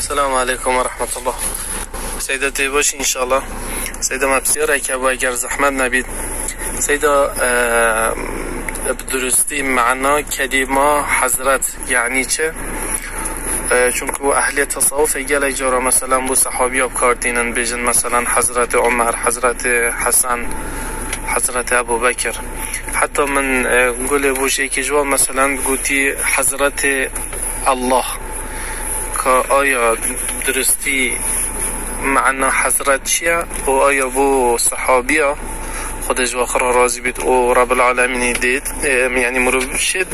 السلام عليكم ورحمة الله. سيدتي باش إن شاء الله. سيدة ما بسيارة كابو اگر زحمت نبید. سيدة بدرستی معنا کلمه حضرت یعنی چه؟ چون که اهل تصوف گله جارا مثلا بو صحابی ها بکاردینن بیجن مثلا حضرت عمر، حضرت حسن، حضرت ابو بکر. حتی من گله بوشه که جواب مثلا گوتی حضرت الله که آیا درستی معنا حضرت چیه و آیا بو صحابی ها خودش و آخر راضی بید و رب العالمین دید یعنی مروب شد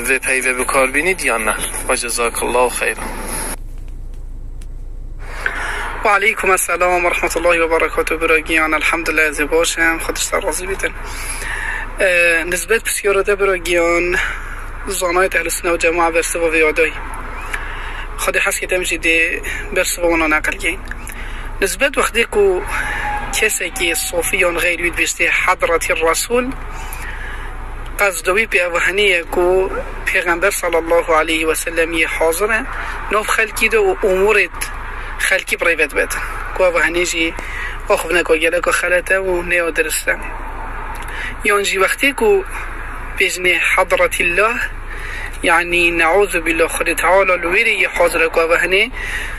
و پیوه بکار بینید یا نه؟ و جزاک الله خیر. و علیکم السلام و رحمت الله و برکاته. براگیان الحمدلله از باشم خودش در راضی بیدن. نسبت بسیار ده براگیان زانایت اهل سنة و جماعه برسه و ویادای خود حس که تمجیده برسه و اونا نقل گین نسبت وقتی که کسی که صوفیان غیر وید بشته حضرت الرسول قصدوی به اوهنیه که پیغمبر صلی الله علیه و سلم یه حاضره نوف خلکی ده و امورت خلکی بریوت بده که اوهنی جی آخو نکو گله که خلطه و نیا درسته یعنی وقتی که بجنه حضرت الله یعنی نعوذ بالله خود تعالی لویری یه حاضره که اوهنی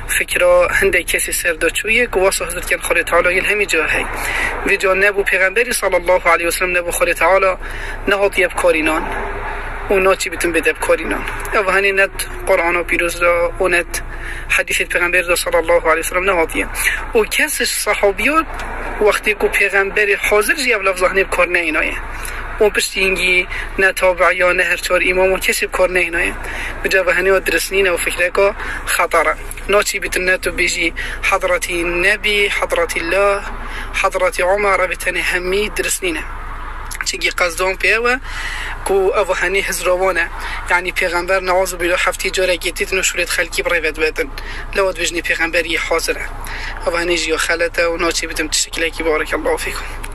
فکر هنده کسی سرداچویه که واسه حضرت کن خود تعالی یل همی جا هی و جا نبو پیغمبری صلی الله علیه وسلم نبو خود تعالی نهاد یب کارینان و ناچی بیتون بده بکارینان اوهنی ند قرآن و پیروز دا و ند حدیث پیغمبر دا صلی الله علیه وسلم نهادیه و کسی صحابیات وقتی که پیغمبری حاضر جیب لفظه بکار نه اینایه و پشت اینگی نه تابعیان نه هر چهار امام و کسی بکار نه اینایه بجا وهنی و درسنینه و فکره که خطره ناچی بیتون تو بیجی حضرت نبی حضرت الله حضرت عمر بیتن همی درسنینه چگی قصدان پیوه که اوهنی هزروانه یعنی پیغمبر نعوذ بالله هفتی جاره گیتید نشورت خلکی بریوت بدن لود بجنی پیغمبری حاضره اوهنی جیو خلطه و ناچی بیتون تشکیله کی بارک الله فیکم.